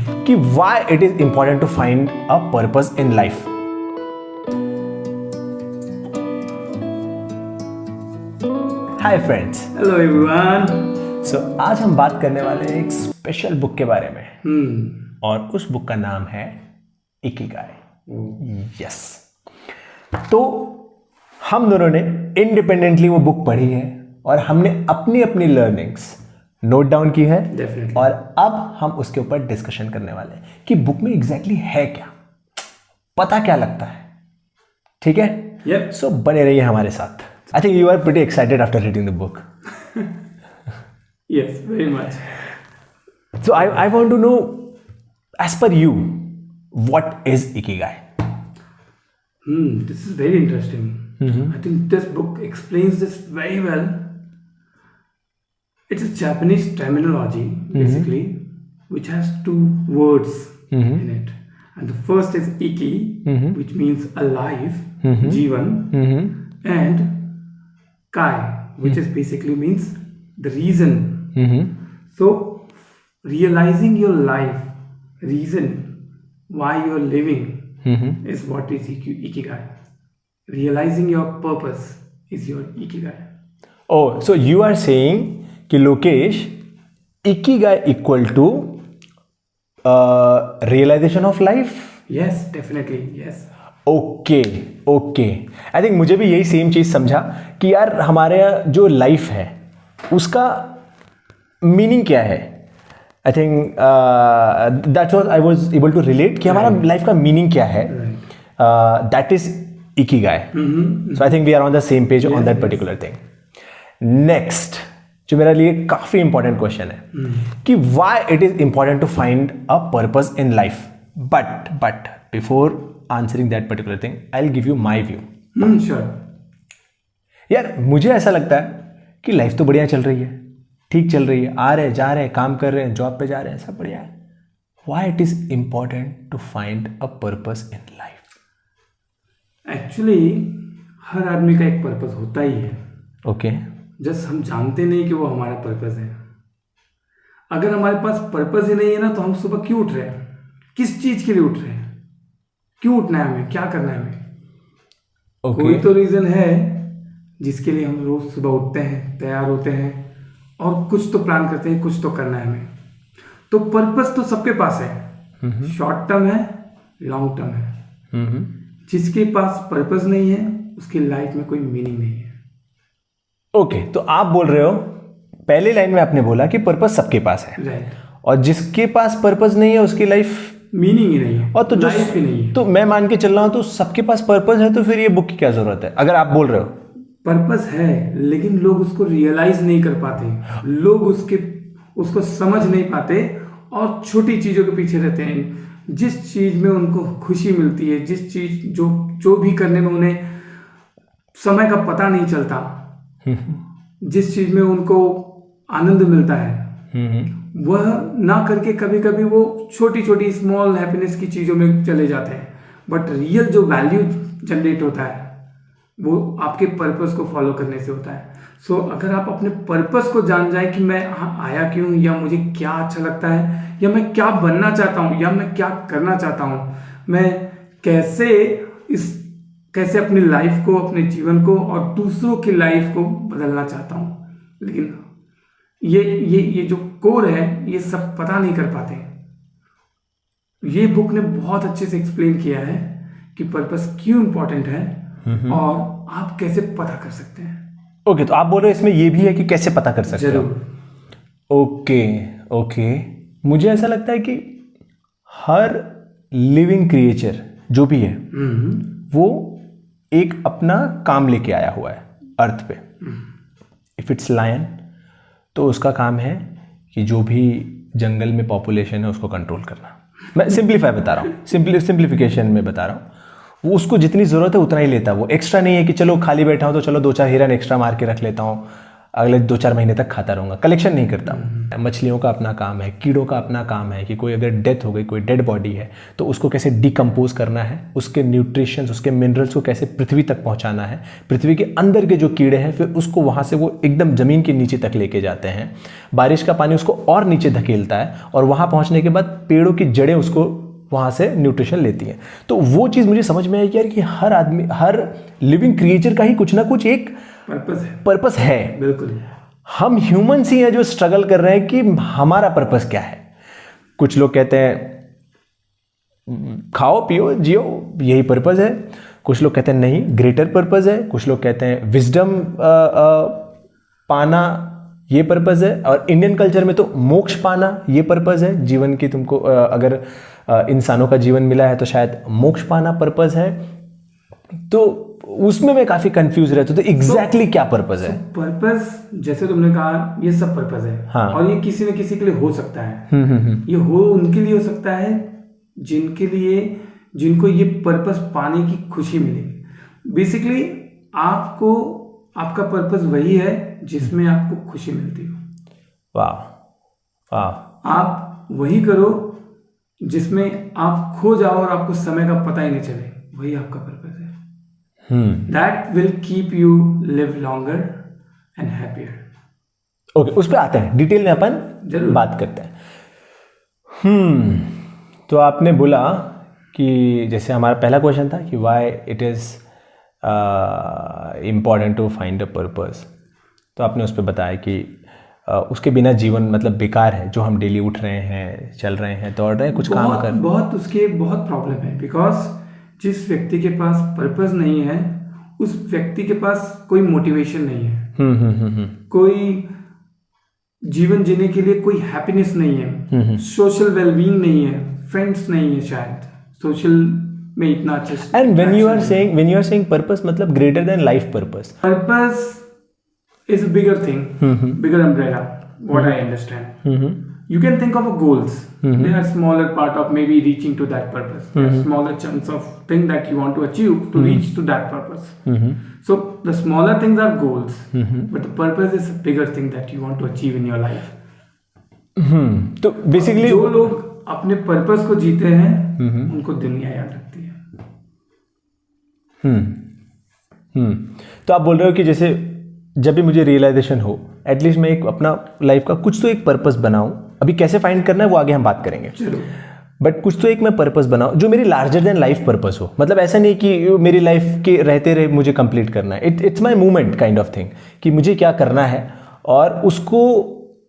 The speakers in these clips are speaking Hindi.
कि why it is important to find a purpose in life. Hi friends. Hello everyone. So आज हम बात करने वाले हैं एक स्पेशल बुक के बारे में और उस बुक का नाम है इकिगाई। यस, तो हम दोनों ने इंडिपेंडेंटली वो बुक पढ़ी है और हमने अपनी अपनी लर्निंग्स नोट डाउन की है। Definitely. और अब हम उसके ऊपर डिस्कशन करने वाले हैं कि बुक में एग्जैक्टली है क्या, पता क्या लगता है। ठीक है? Yep. सो बने रहिए हमारे साथ। I think you are pretty excited after reading the book. Yes, very much. So I want to know, as per you, what is Ikigai? This is very interesting. I think this book explains this very well. It's a Japanese terminology, basically, which has two words in it. And the first is Iki, which means alive, Jivan, and Kai, which is basically means the reason. So, realizing your life, reason why you're living is what is Ikigai. Realizing your purpose is your Ikigai. Oh, so you are saying कि Lokesh, Ikigai equal to realization of life? Yes, definitely, yes. Okay okay, I think मुझे भी यही सेम चीज़ समझा कि यार हमारे जो लाइफ है उसका मीनिंग क्या है। I think that's what I was able to relate कि हमारा लाइफ का मीनिंग क्या है। That is ikigai. So I think we are on the same page on that particular thing. Next जो मेरे लिए काफ़ी इंपॉर्टेंट क्वेश्चन है कि why it is important to find a purpose in life. But before answering that particular thing I will give you my view. Sure. यार मुझे ऐसा लगता है कि लाइफ तो बढ़िया चल रही है, ठीक चल रही है, आ रहे जा रहे हैं, काम कर रहे हैं, जॉब पे जा रहे हैं, सब बढ़िया है। Why it is important to find a purpose in life? Actually, हर आदमी का एक पर्पस होता ही है। ओके, जस्ट हम जानते नहीं कि वो हमारा पर्पस है। अगर हमारे पास पर्पस ही नहीं है ना, तो हम सुबह क्यों उठ रहे हैं, किस चीज के लिए उठ रहे हैं, क्यों उठना है हमें, क्या करना है हमें? कोई तो रीजन है जिसके लिए हम रोज सुबह उठते हैं, तैयार होते हैं और कुछ तो प्लान करते हैं, कुछ तो करना है हमें। तो पर्पस तो सबके पास है, शॉर्ट टर्म है, लॉन्ग टर्म है। जिसके पास पर्पस नहीं है उसकी लाइफ में कोई मीनिंग नहीं है। ओके, तो आप बोल रहे हो, पहली लाइन में आपने बोला कि पर्पस सबके पास है, राइट। और जिसके पास पर्पस नहीं है उसकी लाइफ मीनिंग ही नहीं है, और तो जो लाइफ ही नहीं है। तो मैं मान के चल रहा हूं तो सबके पास पर्पस है, तो फिर ये बुक की क्या जरूरत है अगर आप बोल रहे हो? पर्पस है लेकिन लोग उसको रियलाइज नहीं कर पाते, लोग उसको समझ नहीं पाते और छोटी चीजों के पीछे रहते हैं। जिस चीज में उनको खुशी मिलती है, जिस चीज जो भी करने में उन्हें समय का पता नहीं चलता, जिस चीज में उनको आनंद मिलता है, वह ना करके कभी कभी वो छोटी छोटी स्मॉल हैप्पीनेस की चीजों में चले जाते हैं। बट रियल जो वैल्यू जनरेट होता है वो आपके पर्पस को फॉलो करने से होता है। सो अगर आप अपने पर्पस को जान जाए कि मैं आया क्यों, या मुझे क्या अच्छा लगता है, या मैं क्या बनना चाहता हूँ, या मैं क्या करना चाहता हूँ, मैं कैसे अपनी लाइफ को, अपने जीवन को और दूसरों की लाइफ को बदलना चाहता हूँ। लेकिन ये जो कोर है, ये सब पता नहीं कर पाते। ये बुक ने बहुत अच्छे से एक्सप्लेन किया है कि पर्पस क्यों इंपॉर्टेंट है और आप कैसे पता कर सकते हैं। ओके, तो आप बोल रहे हो इसमें ये भी है कि कैसे पता कर सकते हो? जरूर। ओके, मुझे ऐसा लगता है कि हर लिविंग क्रिएचर जो भी है वो एक अपना काम लेके आया हुआ है अर्थ पे। इफ इट्स लायन, तो उसका काम है कि जो भी जंगल में पॉपुलेशन है उसको कंट्रोल करना। मैं सिंप्लीफाई बता रहा हूँ, सिंप्लीफिकेशन में बता रहा हूँ। वो उसको जितनी ज़रूरत है उतना ही लेता है, वो एक्स्ट्रा नहीं है कि चलो खाली बैठा हूँ तो चलो 2-4 हिरन एक्स्ट्रा मार के रख लेता हूँ। अगले 2-4 महीने तक खाता रहूँगा, कलेक्शन नहीं करता हूँ। मछलियों का अपना काम है, कीड़ों का अपना काम है कि कोई अगर डेथ हो गई, कोई डेड बॉडी है तो उसको कैसे डिकम्पोज करना है, उसके न्यूट्रिशंस, उसके मिनरल्स को कैसे पृथ्वी तक पहुँचाना है, पृथ्वी के अंदर के जो कीड़े हैं फिर उसको वहाँ से वो एकदम ज़मीन के नीचे तक लेके जाते हैं, बारिश का पानी उसको और नीचे धकेलता है और वहाँ पहुँचने के बाद पेड़ों की जड़ें उसको वहाँ से न्यूट्रिशन लेती हैं। तो वो चीज़ मुझे समझ में आई यार कि हर आदमी, हर लिविंग क्रिएचर का ही कुछ ना कुछ एक पर्पस है। बिल्कुल। हम ह्यूमंस ही हैं जो स्ट्रगल कर रहे हैं कि हमारा पर्पस क्या है। कुछ लोग कहते हैं खाओ पियो जियो यही पर्पस है, कुछ लोग कहते हैं नहीं ग्रेटर पर्पस है, कुछ लोग कहते हैं विजडम पाना ये पर्पस है, और इंडियन कल्चर में तो मोक्ष पाना ये पर्पस है जीवन की। तुमको अगर इंसानों का जीवन मिला है तो शायद मोक्ष पाना पर्पस है। तो उसमें मैं काफी कंफ्यूज रहता हूं, तो एग्जैक्टली क्या पर्पस है? पर्पस जैसे तुमने कहा ये सब पर्पस है। हाँ। और ये किसी न किसी के लिए हो सकता है। ये हो उनके लिए हो सकता है जिनको ये पर्पस पाने की खुशी मिलेगी। बेसिकली आपको आपका पर्पस वही है जिसमें आपको खुशी मिलती हो। वाह वाह। आप वही करो जिसमें आप खो जाओ और आपको समय का पता ही नहीं चले, वही आपका पर्पस है। That will keep you live longer and happier. Okay, उस पर आते हैं, डिटेल में अपन जरूर बात करते हैं। तो आपने बोला कि जैसे हमारा पहला क्वेश्चन था कि why it is important to find a purpose, तो आपने उस पर बताया कि उसके बिना जीवन मतलब बेकार है। जो हम डेली उठ रहे हैं, चल रहे हैं, दौड़ रहे हैं, कुछ काम कर बहुत प्रॉब्लम है। बिकॉज जिस व्यक्ति के पास पर्पस नहीं है उस व्यक्ति के पास कोई मोटिवेशन नहीं है। कोई जीवन जीने के लिए कोई हैप्पीनेस नहीं है, सोशल वेलबींग नहीं है, फ्रेंड्स नहीं है, शायद सोशल में इतना अच्छा। And when you are saying purpose मतलब greater than life purpose. Purpose is a bigger thing, bigger umbrella, what I understand. You can think of a goals. They are smaller part of maybe reaching to that purpose. They are smaller chunks of thing that you want to achieve to reach to that purpose. So the smaller things are goals, but the purpose is a bigger thing that you want to achieve in your life. तो बेसिकली जो लोग अपने पर्पस को जीते हैं उनको दुनिया याद रखती है। तो आप बोल रहे हो कि जैसे जब भी मुझे रियलाइजेशन हो, एटलीस्ट मैं एक अपना लाइफ का कुछ तो एक पर्पस बनाऊं। अभी कैसे फाइंड करना है वो आगे हम बात करेंगे, बट कुछ तो एक मैं पर्पस बनाऊं जो मेरी लार्जर देन लाइफ पर्पस हो। मतलब ऐसा नहीं कि मेरी लाइफ के रहते रहे मुझे कंप्लीट करना है। It's my movement kind of thing कि मुझे क्या करना है और उसको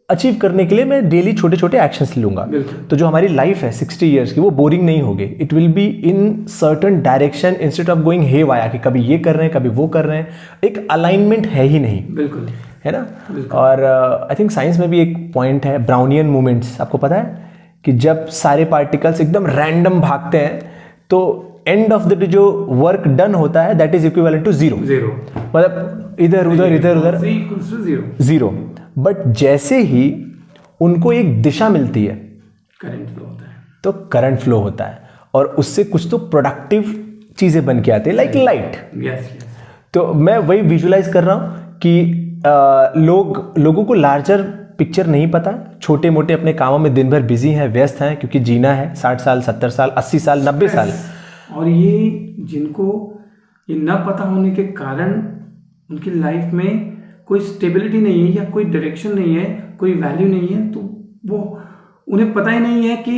अचीव करने के लिए मैं डेली छोटे छोटे एक्शंस लूंगा। तो जो हमारी लाइफ है 60 ईयर्स की वो बोरिंग नहीं होगी। It will be in certain direction instead of going haywire कि कभी ये कर रहे हैं कभी वो कर रहे हैं। एक अलाइनमेंट है ही नहीं, बिल्कुल है ना। और आई थिंक साइंस में भी एक पॉइंट है ब्राउनियन मूवमेंट्स, आपको पता है कि जब सारे पार्टिकल्स एकदम रैंडम भागते हैं तो एंड ऑफ द डे जो वर्क डन होता है that is equivalent to zero. मतलब इधर उधर जीरो। बट जैसे ही उनको एक दिशा मिलती है करंट फ्लो होता है, तो करंट फ्लो होता है और उससे कुछ तो प्रोडक्टिव चीजें बन के आती है, लाइक लाइट। तो मैं वही विजुलाइज कर रहा हूं कि लोगों को लार्जर पिक्चर नहीं पता, छोटे मोटे अपने कामों में दिन भर बिजी हैं, व्यस्त हैं, क्योंकि जीना है 60 साल 70 साल 80 साल 90 साल। और ये जिनको ये न पता होने के कारण उनकी लाइफ में कोई स्टेबिलिटी नहीं है या कोई डायरेक्शन नहीं है, कोई वैल्यू नहीं है, तो वो उन्हें पता ही नहीं है कि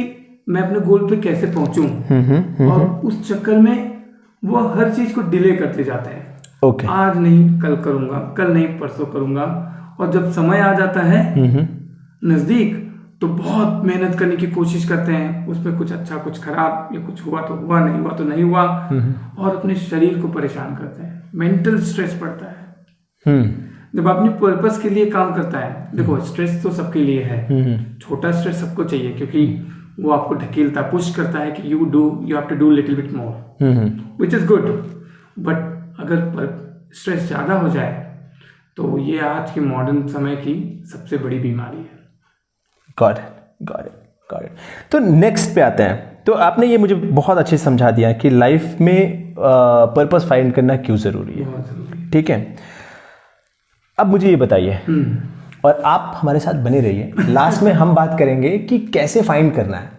मैं अपने गोल पे कैसे पहुंचूं। और उस चक्कर में वो हर चीज को डिले करते जाते हैं। Okay. आज नहीं कल करूंगा, कल नहीं परसों करूंगा, और जब समय आ जाता है नजदीक तो बहुत मेहनत करने की कोशिश करते हैं, उसमें कुछ अच्छा कुछ खराब, या कुछ हुआ तो हुआ, नहीं हुआ तो नहीं हुआ, और अपने शरीर को परेशान करते हैं। मेंटल स्ट्रेस पड़ता है जब अपनी पर्पस के लिए काम करता है। देखो स्ट्रेस तो सबके लिए है, छोटा स्ट्रेस सबको चाहिए क्योंकि वो आपको ढकेलता, पुश करता है कि you have to do little bit more, which is good. But अगर स्ट्रेस ज्यादा हो जाए तो ये आज के मॉडर्न समय की सबसे बड़ी बीमारी है। Got it. तो नेक्स्ट पे आते हैं। तो आपने ये मुझे बहुत अच्छे से समझा दिया कि लाइफ में पर्पस फाइंड करना क्यों जरूरी है। ठीक है, अब मुझे ये बताइए, और आप हमारे साथ बने रहिए, लास्ट में हम बात करेंगे कि कैसे फाइंड करना है।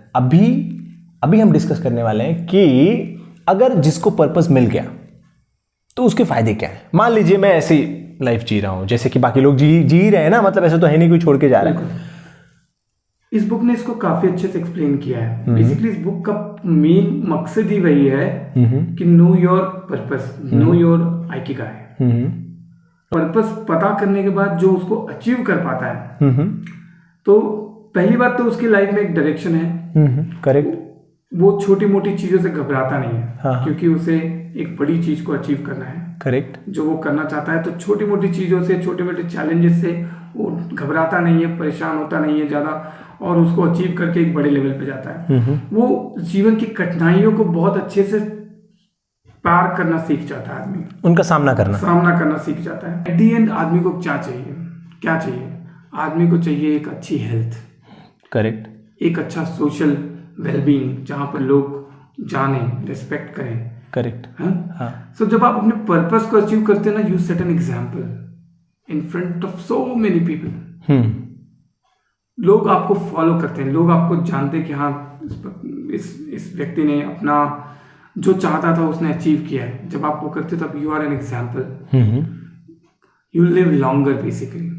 अभी हम डिस्कस करने वाले हैं कि अगर जिसको पर्पस मिल गया तो उसके फायदे क्या है। मान लीजिए मैं ऐसी लाइफ जी रहा हूं जैसे कि बाकी लोग जी ही रहे हैं ना, मतलब ऐसे तो है नहीं कोई छोड़ के जा रहा है। इस बुक ने इसको काफी अच्छे से एक्सप्लेन किया है। बेसिकली इस बुक का मेन मकसद ही वही है कि know your purpose, know your ikigai. Purpose पता करने के बाद जो उसको अचीव कर पाता है, तो पहली बात तो उसकी लाइफ में एक डायरेक्शन है। करेक्ट। वो छोटी मोटी चीजों से घबराता नहीं है। हाँ। क्योंकि उसे एक बड़ी चीज को अचीव करना है। करेक्ट। जो वो करना चाहता है, तो छोटी मोटी चीजों से, छोटे मोटे चैलेंजेस से वो घबराता नहीं है, परेशान होता नहीं है ज्यादा, और उसको अचीव करके एक बड़े लेवल पे जाता है। वो जीवन की कठिनाइयों को बहुत अच्छे से पार करना सीख जाता है आदमी, उनका सामना करना सीख जाता है। एट दी एंड आदमी को क्या चाहिए? आदमी को चाहिए एक अच्छी हेल्थ। करेक्ट। एक अच्छा सोशल वेलबींग, जहाँ पर लोग जाने, रिस्पेक्ट करें। करेक्ट। हाँ। सो जब आप अपने पर्पस को अचीव करते हैं ना, you set an example in front of so many people. लोग आपको फॉलो करते हैं, लोग आपको जानते हैं कि हाँ, इस व्यक्ति ने अपना जो चाहता था उसने अचीव किया है। जब आप वो करते हो तब you are an example. You live longer. Basically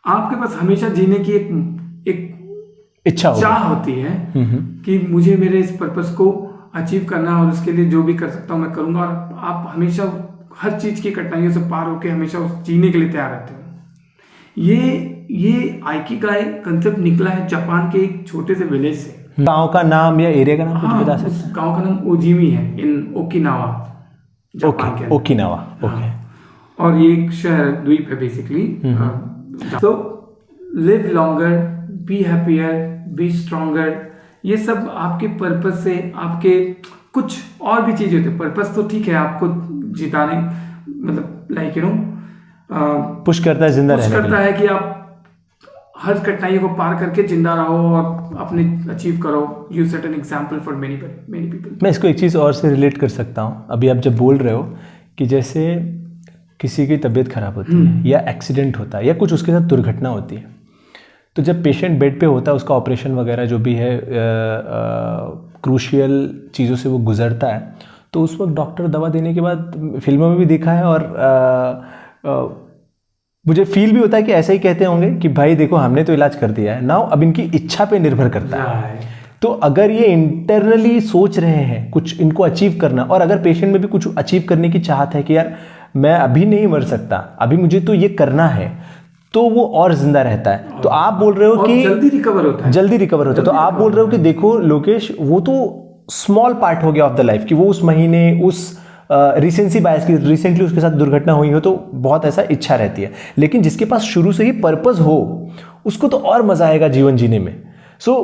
आपके पास हमेशा जीने की एक इच्छा चाह होती है कि मुझे मेरे इस पर्पस को अचीव करना है, और उसके लिए जो भी कर सकता हूँ मैं करूंगा। और आप हमेशा हर चीज की कठिनाइयों से पार होकर हमेशा उस जीने के लिए तैयार रहते हो। ये आइकिगाई कंसेप्ट निकला है जापान के एक छोटे से विलेज से। गांव का नाम या एरिया का नाम कुछ बता सकते हैं? गांव का नाम ओजिमी है, इन ओकिनावा, जापान के अंदर। Okinawa, okay. और ये एक शहर द्वीप है बेसिकली। तो live longer, be happier, B stronger, ये सब आपके पर्पस से, आपके कुछ और भी चीजें होती है। पर्पस तो ठीक है, आपको जिताने, मतलब लाइक यू नो पुश करता है जिंदा रहने के लिए। पुश करता है कि आप हर कठिनाइयों को पार करके जिंदा रहो और अपने अचीव करो। You set an example for many people. मैं इसको एक चीज़ और से रिलेट कर सकता हूँ। अभी आप जब बोल रहे हो कि जैसे किसी की तबीयत खराब होती है या एक्सीडेंट होता है या कुछ उसके साथ दुर्घटना होती है, तो जब पेशेंट बेड पे होता है, उसका ऑपरेशन वगैरह जो भी है क्रूशियल चीज़ों से वो गुजरता है, तो उस वक्त डॉक्टर दवा देने के बाद, फिल्मों में भी देखा है और मुझे फील भी होता है कि ऐसा ही कहते होंगे कि भाई देखो हमने तो इलाज कर दिया है, नाउ अब इनकी इच्छा पे निर्भर करता है। तो अगर ये इंटरनली सोच रहे हैं कुछ इनको अचीव करना, और अगर पेशेंट में भी कुछ अचीव करने की चाहत है कि यार मैं अभी नहीं मर सकता, अभी मुझे तो ये करना है, तो वो और जिंदा रहता है। तो आप बोल रहे हो कि जल्दी रिकवर होता है। तो आप बोल रहे हो कि देखो लोकेश, वो तो स्मॉल पार्ट हो गया ऑफ द लाइफ कि वो उस महीने उस रिसेंसी बायस की रिसेंटली उसके साथ दुर्घटना हुई हो तो बहुत ऐसा इच्छा रहती है, लेकिन जिसके पास शुरू से ही पर्पस हो उसको तो और मजा आएगा जीवन जीने में। सो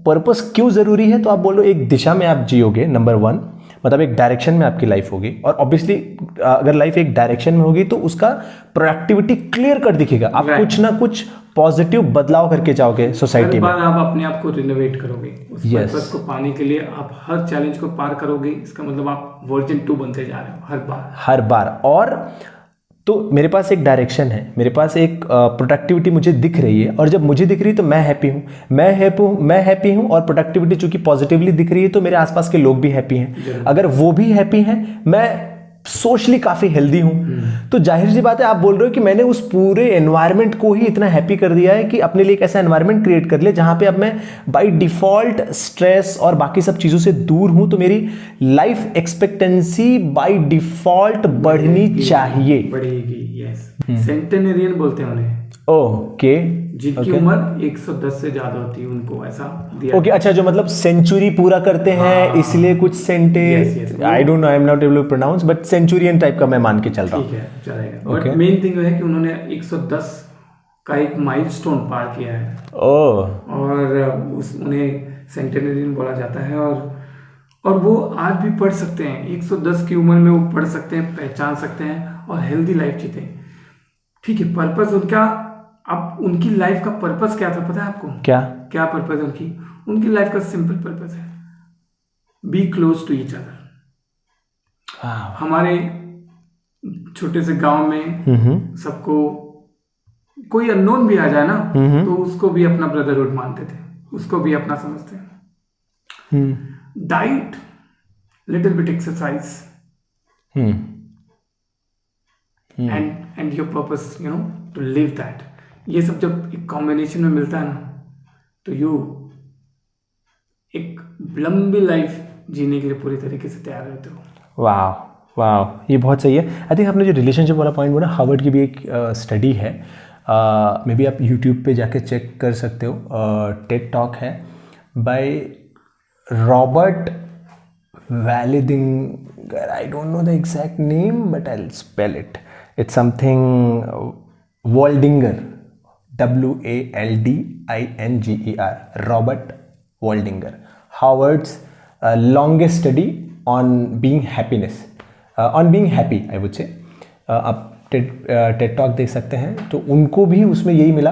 पर्पस क्यों जरूरी है? तो आप बोल रहे हो एक दिशा में आप जियोगे, नंबर 1, मतलब एक डायरेक्शन में आपकी लाइफ होगी, और ऑब्वियसली अगर लाइफ एक डायरेक्शन में होगी तो उसका प्रोडक्टिविटी क्लियर कर दिखेगा। आप कुछ ना कुछ पॉजिटिव बदलाव करके जाओगे सोसाइटी में। आप अपने आप को रिनोवेट करोगे उस पर्पस को पाने के लिए। आप हर चैलेंज को पार करोगे, इसका मतलब आप वर्जन 2 बनते जा रहे हो हर बार। और तो मेरे पास एक डायरेक्शन है, मेरे पास एक प्रोडक्टिविटी मुझे दिख रही है, और जब मुझे दिख रही है तो मैं हैप्पी हूँ और प्रोडक्टिविटी चूंकि पॉजिटिवली दिख रही है तो मेरे आसपास के लोग भी हैप्पी हैं। अगर वो भी हैप्पी हैं, मैं सोशली काफी हेल्दी हूं, तो जाहिर सी बात है आप बोल रहे हो कि मैंने उस पूरे एनवायरनमेंट को ही इतना हैप्पी कर दिया है कि अपने लिए एक ऐसा एनवायरनमेंट क्रिएट कर लिया जहां पे अब मैं बाय डिफॉल्ट स्ट्रेस और बाकी सब चीजों से दूर हूं, तो मेरी लाइफ एक्सपेक्टेंसी बाय डिफॉल्ट बढ़नी चाहिए। बढ़ेगी, यस। सेंटेनरियन बोलते हैं उन्हें। ओके। जिनकी उम्र 110 से ज्यादा होती है उनको ऐसा दिया। ओके, अच्छा, जो मतलब सेंचुरी पूरा करते हैं इसलिए कुछ सेंटे, I don't know, I am not able to pronounce, but centurion type का मैं मान के चल रहा हूँ। ठीक है, चलेगा। बट मेन थिंग है कि उन्होंने 110 का एक माइलस्टोन पार किया है। और उन्हें सेंटेनरियन बोला जाता है। और वो आज भी पढ़ सकते हैं, 110 की उम्र में वो पढ़ सकते हैं, पहचान सकते हैं और हेल्दी लाइफ जीते हैं। ठीक है, पर्पस उनका, अब उनकी लाइफ का पर्पस क्या था पता है आपको? क्या पर्पस है उनकी लाइफ का सिंपल पर्पस है, be close to each other. हमारे छोटे से गांव में सबको कोई अननोन भी आ जाए ना तो उसको भी अपना ब्रदरहुड मानते थे, उसको भी अपना समझते हैं। Diet, little bit exercise and your purpose, you know, to live that. ये सब जब एक कॉम्बिनेशन में मिलता है ना तो यू एक लंबी लाइफ जीने के लिए पूरी तरीके से तैयार रहते हो। वाह वाह, ये बहुत सही है। आई थिंक आपने जो रिलेशनशिप वाला पॉइंट बोला, हार्वर्ड की भी एक स्टडी है, मे बी आप यूट्यूब पे जाके चेक कर सकते हो, टेड टॉक है by Robert Waldinger, I don't know the exact name but I will spell it, it's something Waldinger, WALDINGER, Robert Waldinger, Harvard's longest study on being happiness, on being happy I would say. आप टेड टॉक देख सकते हैं, तो उनको भी उसमें यही मिला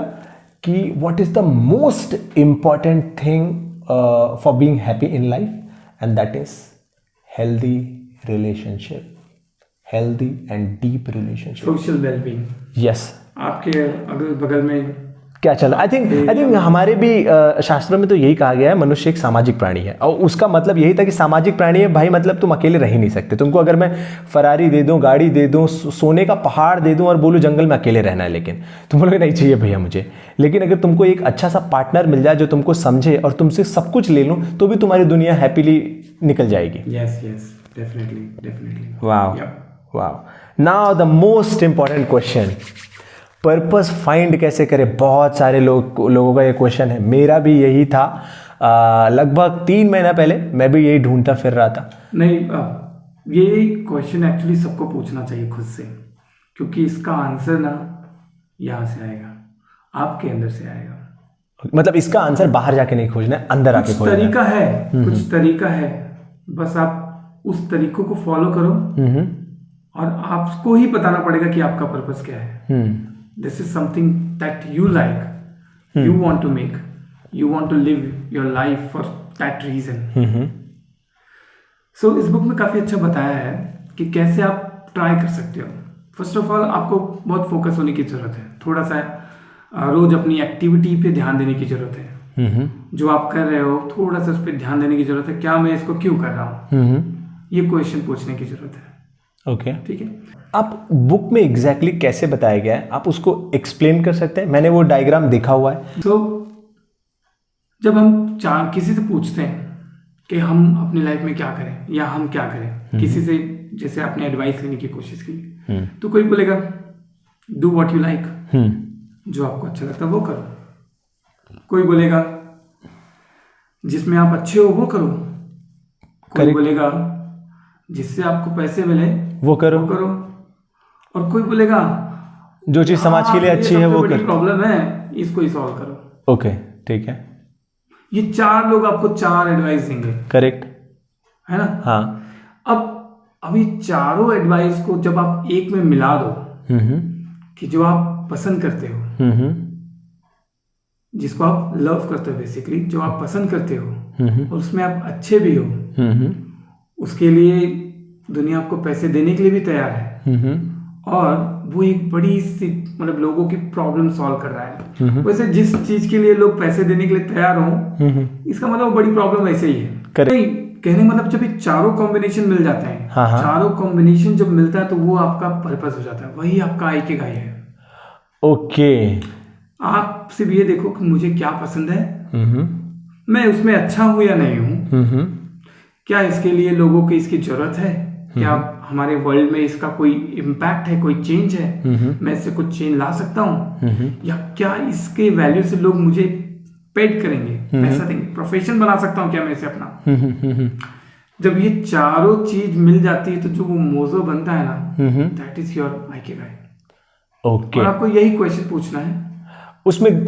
कि what is the most important thing for being happy in life, and that is healthy relationship, healthy and deep relationship, social wellbeing. Yes, आपके अगल बगल में क्या चला। आई थिंक हमारे भी शास्त्रों में तो यही कहा गया है, मनुष्य एक सामाजिक प्राणी है, और उसका मतलब यही था कि सामाजिक प्राणी है भाई, मतलब तुम अकेले रह ही नहीं सकते। तुमको अगर मैं फरारी दे दूं, गाड़ी दे दूं, सोने का पहाड़ दे दूं और बोलूं जंगल में अकेले रहना है, लेकिन तुम बोलोगे नहीं चाहिए भैया मुझे। लेकिन अगर तुमको एक अच्छा सा पार्टनर मिल जाए जो तुमको समझे और तुमसे सब कुछ ले लूं, तो भी तुम्हारी दुनिया हैप्पीली निकल जाएगी। Yes yes, definitely. वाह वाह। Now the most important question, purpose find कैसे करें। बहुत सारे लोगों का ये क्वेश्चन है, मेरा भी यही था। लगभग 3 महीना पहले मैं भी यही ढूंढता फिर रहा था। नहीं, ये क्वेश्चन एक्चुअली सबको पूछना चाहिए खुद से, क्योंकि इसका आंसर ना यहाँ से आएगा, आपके अंदर से आएगा। मतलब इसका आंसर बाहर जाके नहीं खोजना है, अंदर आके खोजना है। तरीका है, कुछ तरीका है, बस आप उस तरीकों को फॉलो करो और आपको ही बताना पड़ेगा कि आपका पर्पस क्या है। This is something that you like, you want to make, you want to live your life for that reason. So इस बुक में काफ़ी अच्छा बताया है कि कैसे आप ट्राई कर सकते हो। फर्स्ट ऑफ ऑल आपको बहुत फोकस होने की ज़रूरत है, थोड़ा सा रोज अपनी एक्टिविटी पे ध्यान देने की ज़रूरत है। जो आप कर रहे हो थोड़ा सा उस पर ध्यान देने की ज़रूरत है, क्या मैं इसको क्यों कर रहा हूँ, ये क्वेश्चन पूछने की ज़रूरत है। ओके, ठीक है। आप बुक में एग्जैक्टली कैसे बताया गया है, आप उसको एक्सप्लेन कर सकते हैं? मैंने वो डायग्राम देखा हुआ है। तो जब हम किसी से पूछते हैं कि हम अपनी लाइफ में क्या करें या हम क्या करें, किसी से जैसे आपने एडवाइस लेने की कोशिश की, तो कोई बोलेगा डू व्हाट यू लाइक, जो आपको अच्छा लगता है वो करो। कोई बोलेगा जिसमें आप अच्छे हो वो करो। कोई बोलेगा जिससे आपको पैसे मिले वो करो। और कोई बोलेगा जो चीज समाज के लिए अच्छी है वो करो। प्रॉब्लम है इसको ही सॉल्व करो। ओके, ठीक है। ये 4 लोग आपको 4 एडवाइस देंगे। करेक्ट है ना? हाँ। अब ये चारों एडवाइस को जब आप एक में मिला दो कि जो आप पसंद करते हो, जिसको आप लव करते हो, बेसिकली जो आप पसंद करते हो और उसमें आप अच्छे भी हो, उसके लिए दुनिया आपको पैसे देने के लिए भी तैयार है और वो एक बड़ी सी मतलब लोगों की प्रॉब्लम सॉल्व कर रहा है। वैसे जिस चीज के लिए लोग पैसे देने के लिए तैयार हो, इसका मतलब बड़ी प्रॉब्लम ऐसे ही है। नहीं, कहने मतलब जब ये चारों कॉम्बिनेशन मिल जाते हैं, चारों कॉम्बिनेशन जब मिलता है तो वो आपका पर्पस हो जाता है, वही आपका आइकिगाई है। ओके, आप सिर्फ ये देखो कि मुझे क्या पसंद है, मैं उसमें अच्छा हूं या नहीं हूं, क्या इसके लिए लोगों की इसकी जरूरत है, क्या हमारे वर्ल्ड में इसका कोई इम्पैक्ट है, कोई चेंज है, मैं इससे कुछ चेंज ला सकता हूँ, या क्या इसके वैल्यू से लोग मुझे पेड करेंगे, पैसा देंगे, प्रोफेशन बना सकता हूँ क्या मैं इसे अपना। जब ये चारों चीज मिल जाती है तो जो वो मोजो बनता है ना, दैट इज योर आइकिगाई। ओके, और आपको यही क्वेश्चन पूछना है उसमें।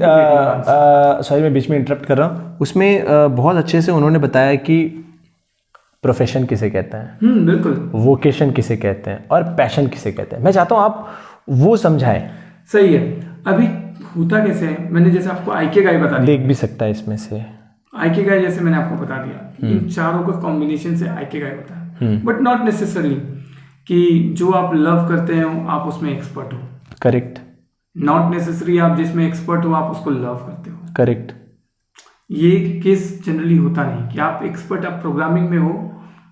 सॉरी मैं बीच में इंटरप्ट कर रहा हूँ। उसमें बहुत अच्छे से उन्होंने बताया कि प्रोफेशन किसे कहते हैं, बिल्कुल, वोकेशन किसे कहते हैं और पैशन किसे कहते हैं। मैं चाहता हूँ आप वो समझाएं। सही है। अभी होता कैसे है, मैंने जैसे आपको आइकिगाई बता दिया, देख भी सकता है इसमें से आइकिगाई, जैसे मैंने आपको बता दिया इन चारों का कॉम्बिनेशन से आइकिगाई होता है, बट नॉट नेसेसरली कि जो आप लव करते हो आप उसमें एक्सपर्ट हो। करेक्ट। नॉट नेसेसरी आप जिसमें एक्सपर्ट हो आप उसको लव करते हो। करेक्ट। ये केस जनरली होता नहीं कि आप एक्सपर्ट, आप प्रोग्रामिंग में हो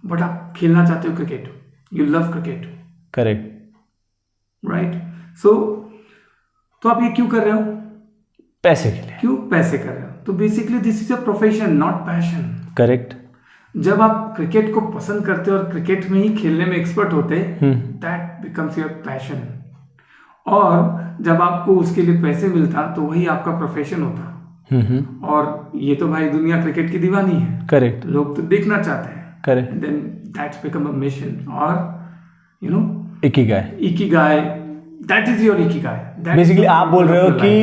बट आप खेलना चाहते हो cricket, you love cricket. Correct. Right. So तो आप ये क्यों कर रहे हो? पैसे के लिए। क्यों पैसे कर रहे हो? तो basically this is a profession not passion. Correct. जब आप क्रिकेट को पसंद करते हो और क्रिकेट में ही खेलने में एक्सपर्ट होते, दैट बिकम्स योर पैशन। और जब आपको उसके लिए पैसे मिलता तो वही आपका प्रोफेशन होता। और ये तो भाई दुनिया क्रिकेट की दीवानी है। करेक्ट। लोग तो देखना चाहते हैं। Correct. Then that's become a mission और you know ikigai. Ikigai, that is your ikigai. Basically आप बोल रहे हो कि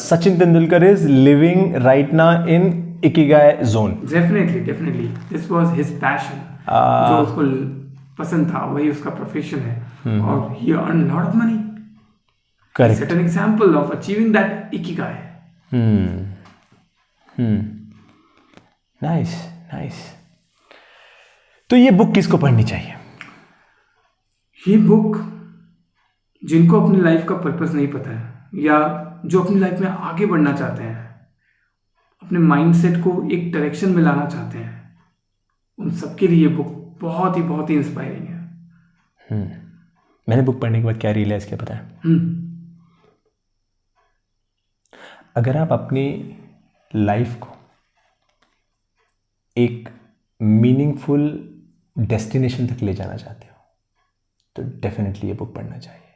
Sachin Tendulkar is living right now in ikigai zone. Definitely this was his passion. जो उसको पसंद था वही उसका प्रोफेशन है और he earn lot of money. Correct. Set an example of achieving that ikigai. Nice. तो ये बुक किसको पढ़नी चाहिए? ये बुक जिनको अपनी लाइफ का पर्पस नहीं पता है या जो अपनी लाइफ में आगे बढ़ना चाहते हैं, अपने माइंडसेट को एक डायरेक्शन में लाना चाहते हैं, उन सबके लिए ये बुक बहुत ही इंस्पायरिंग है। मैंने बुक पढ़ने के बाद क्या रियलाइज किया पता है? अगर आप अपनी लाइफ को एक मीनिंगफुल डेस्टिनेशन तक ले जाना चाहते हो तो डेफिनेटली ये बुक पढ़ना चाहिए।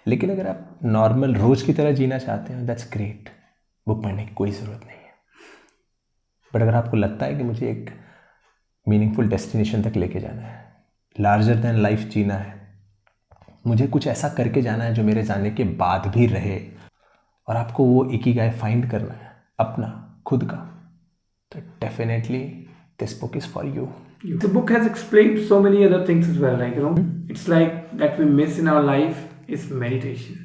लेकिन अगर आप नॉर्मल रोज की तरह जीना चाहते हो, दैट्स ग्रेट, बुक पढ़ने की कोई ज़रूरत नहीं है। बट अगर आपको लगता है कि मुझे एक मीनिंगफुल डेस्टिनेशन तक लेके जाना है, लार्जर देन लाइफ जीना है, मुझे कुछ ऐसा करके जाना है जो मेरे जाने के बाद भी रहे, और आपको वो इकिगाई फाइंड करना है अपना खुद का, तो definitely this book is for you. The book has explained so many other things as well, like it's like that we miss in our life is meditation.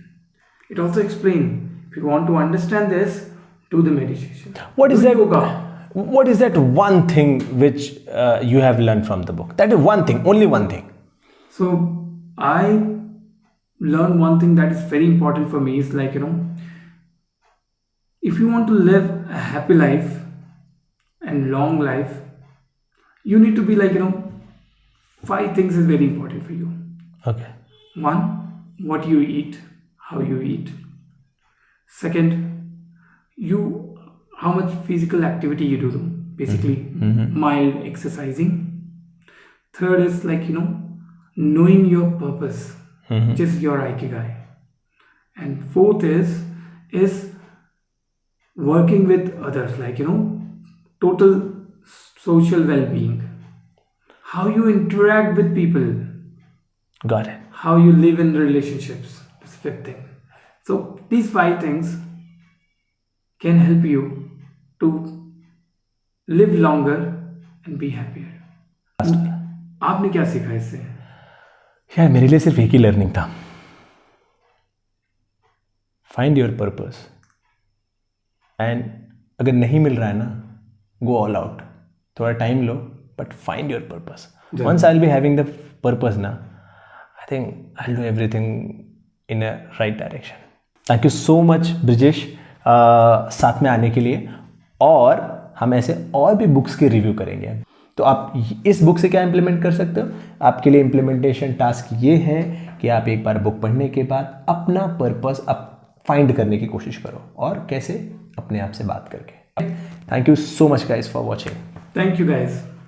It also explains if you want to understand this, do the meditation. What is do that? Yoga. What is that one thing which you have learned from the book? That is one thing, only one thing. So I learned one thing that is very important for me is like if you want to live a happy life and long life, you need to be like 5 things is very important for you. Okay. 1, what you eat, how you eat. Second, how much physical activity you do, basically mild exercising. Third is like knowing your purpose, which is your ikigai. And fourth is working with others, like total social well-being, how you interact with people, Got it. how you live in relationships. That's the 5th thing. So these 5 things can help you to live longer and be happier. आपने क्या सीखा इससे? यार मेरे लिए सिर्फ एक ही लर्निंग था, फाइंड योर पर्पस. एंड अगर नहीं मिल रहा है ना, गो ऑल आउट, थोड़ा टाइम लो, but find your purpose. Once I will be having the purpose ना, I think I will do everything in a right direction. Thank you so much Brijesh साथ में आने के लिए, और हम ऐसे और भी बुक्स के रिव्यू करेंगे. तो आप इस बुक से क्या इम्प्लीमेंट कर सकते हो? आपके लिए इम्प्लीमेंटेशन टास्क ये है कि आप एक बार बुक पढ़ने के बाद अपना पर्पस फाइंड करने की कोशिश करो, और कैसे? अपने आप से बात करके. Thank you so much guys for watching. Thank you guys.